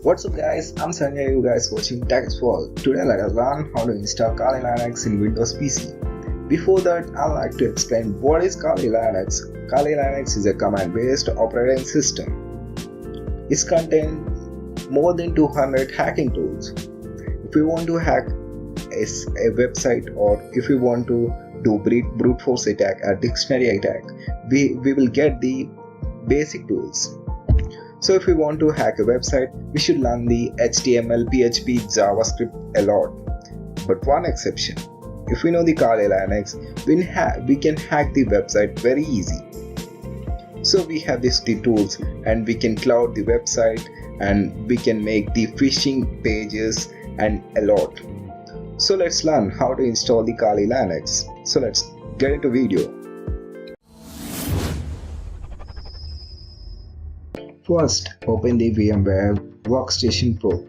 What's up guys, I'm Sanjay, you guys watching Tech World. Today let us learn how to install Kali Linux in Windows PC. Before that, I'd like to explain what is Kali Linux. Kali Linux is a command-based operating system. It contains more than 200 hacking tools. If you want to hack a website or if you want to do brute force attack or dictionary attack, we will get the basic tools. So if we want to hack a website, we should learn the HTML, PHP, JavaScript a lot. But one exception, if we know the Kali Linux, we can hack the website very easy. So we have these tools and we can cloud the website and we can make the phishing pages and a lot. So let's learn how to install the Kali Linux. So let's get into video. First, open the VMware Workstation Pro.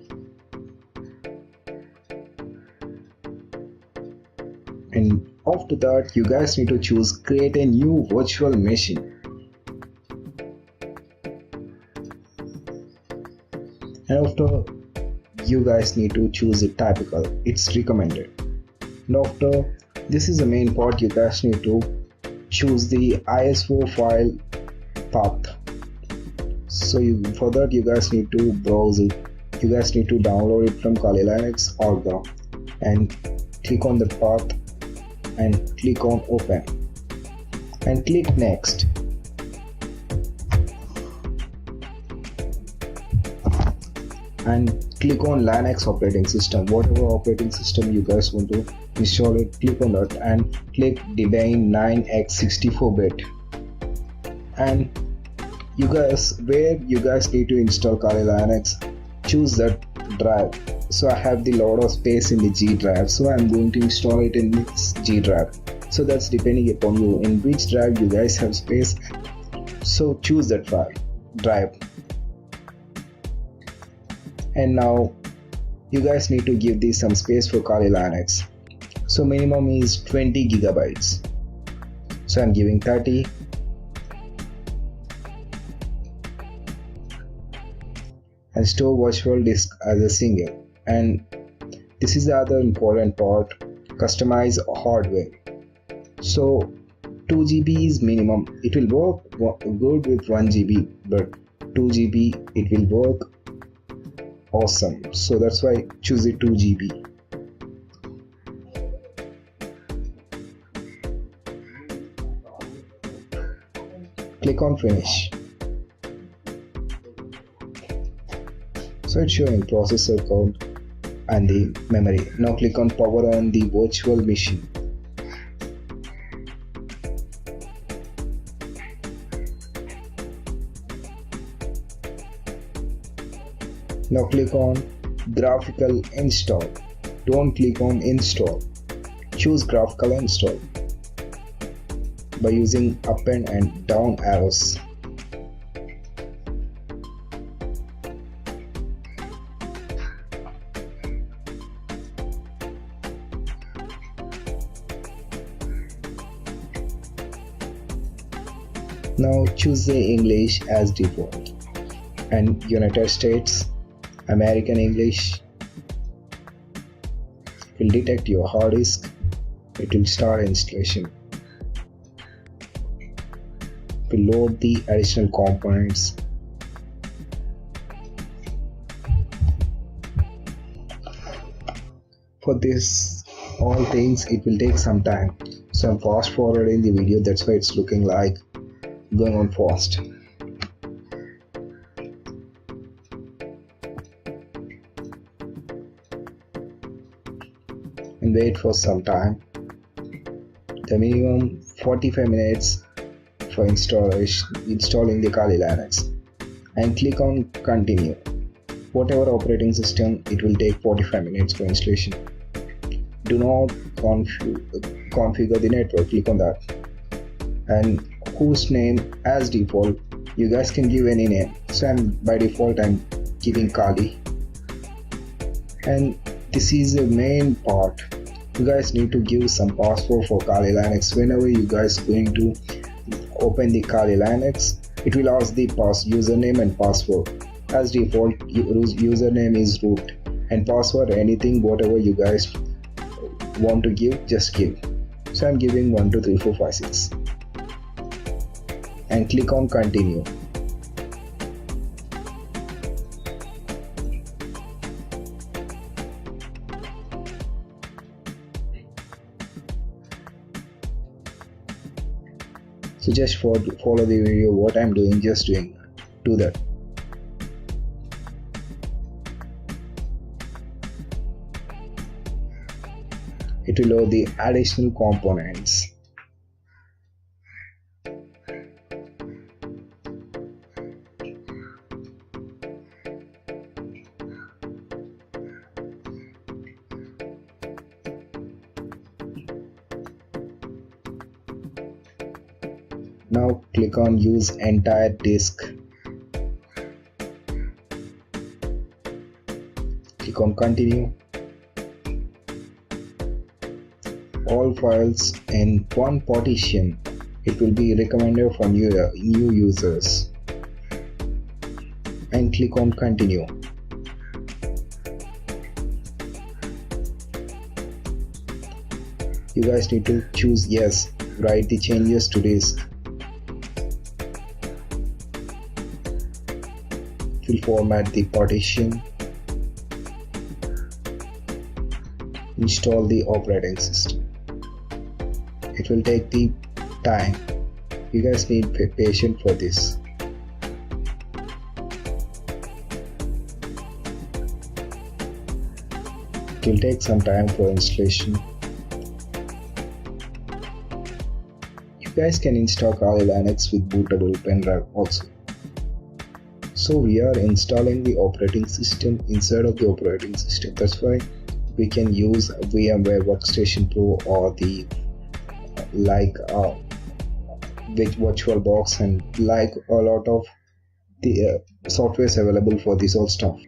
And after that, you guys need to choose create a new virtual machine. And after, you guys need to choose a typical, it's recommended. And after, this is the main part, you guys need to choose the ISO file path. So for that you guys need to browse it. You guys need to download it from Kali Linux org and click on the path and click on open and click next. And click on Linux operating system. Whatever operating system you guys want to install it, click on that and click Debian 9x64-bit. And where you guys need to install Kali Linux, choose that drive. So I have the lot of space in the G drive, so I'm going to install it in this G drive. So that's depending upon you in which drive you guys have space. So choose that drive. And now you guys need to give this some space for Kali Linux. So minimum is 20 gigabytes. So I'm giving 30. And store virtual disk as a single. And this is the other important part, customize hardware. So 2 GB is minimum. It will work good with 1 GB, but 2 GB it will work awesome. So that's why choose the 2 GB. Click on finish. So it's showing processor count and the memory. Now click on power on the virtual machine. Now click on graphical install. Don't click on install. Choose graphical install by using up and down arrows. Now choose the English as default and United States, American English. It will detect your hard disk. It will start installation. It will load the additional components. For this all things it will take some time. So I'm fast forwarding the video, that's why it's looking like going on fast. And wait for some time. The minimum 45 minutes for installing the Kali Linux. And click on continue. Whatever operating system, it will take 45 minutes for installation. Do not configure the network, click on that. And host name as default, you guys can give any name. So by default I'm giving Kali. And this is the main part. You guys need to give some password for Kali Linux. Whenever you guys going to open the Kali Linux, it will ask the username and password. As default, username is root, and password anything whatever you guys want to give, just give. So I'm giving 1 2 3 4 5 6 and click on continue. So just follow the video what I'm doing, just do that. It will load the additional components. Now click on use entire disk. Click on continue. All files in one partition. It will be recommended for new users. And click on continue. You guys need to choose yes. Write the changes to disk. It will format the partition. Install the operating system. It will take the time. You guys need patience for this. It will take some time for installation. You guys can install Kali Linux with bootable pen drive also. So we are installing the operating system inside of the operating system. That's why we can use VMware Workstation Pro or the with VirtualBox and like a lot of the softwares available for this all stuff.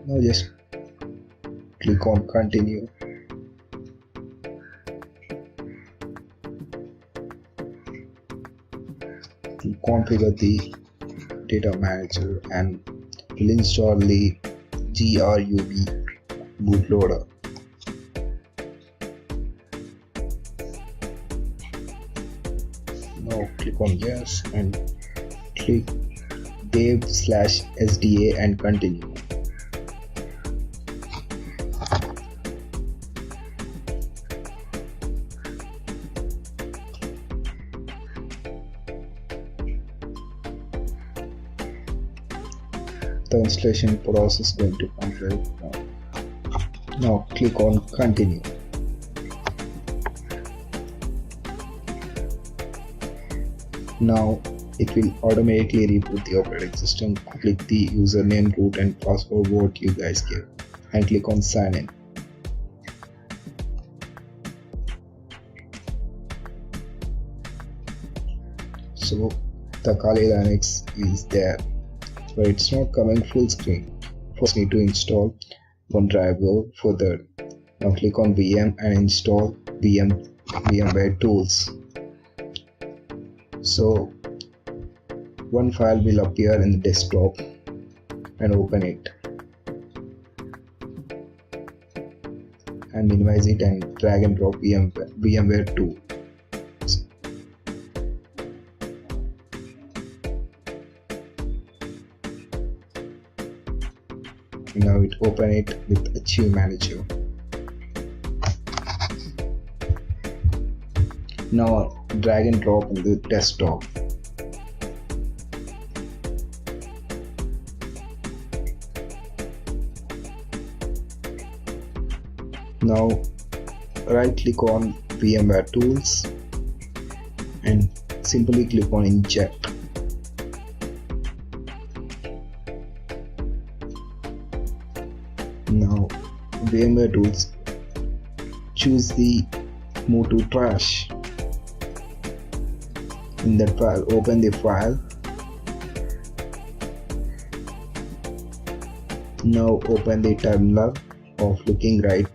Now just click on continue. Configure the data manager and will install the grub bootloader. Now click on yes and click dev/sda and continue. The installation process is going to complete now. Now click on continue. Now it will automatically reboot the operating system. Click the username, root and password what you guys give and click on sign in. So the Kali Linux is there, but it's not coming full screen. First need to install one driver for that. Now click on VM and install VMware tools. So one file will appear in the desktop and open it and minimize it and drag and drop VMware tool. Now it open it with Achieve Manager. Now drag and drop in the desktop. Now right click on VMware tools and simply click on inject. Now VMware tools, choose the move to trash. In that file, open the file. Now open the terminal of looking right,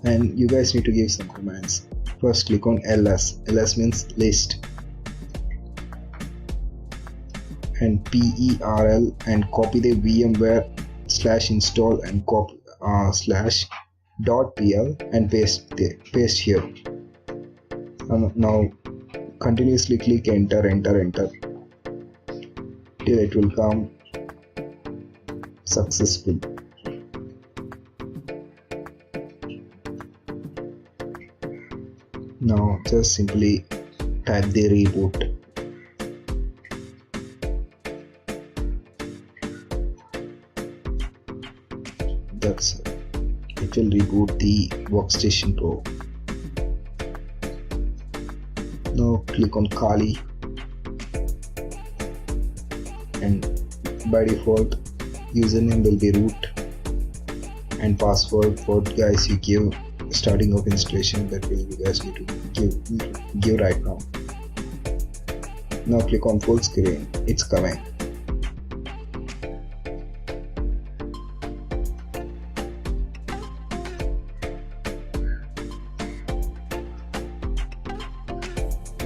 and you guys need to give some commands. First click on ls means list, and perl, and copy the vmware /install and copy /.pl and paste here. Now continuously click enter till it will come successful. Now just simply type the reboot. That's it. It will reboot the Workstation Pro. Now click on Kali, and by default username will be root, and password what guys you give starting of installation, that will you guys need to give right now. Now click on full screen, it's coming.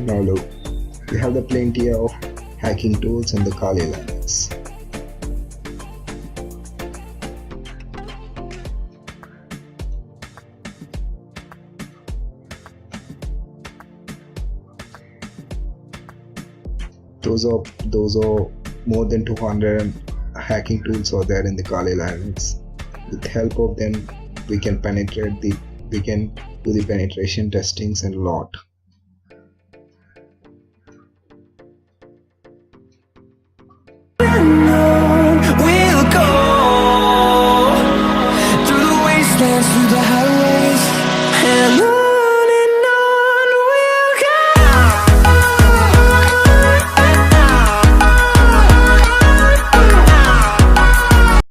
Now look, we have the plenty of hacking tools in the Kali Linux. Those are more than 200 hacking tools are there in the Kali Linux. With help of them, we can do the penetration testings and a lot.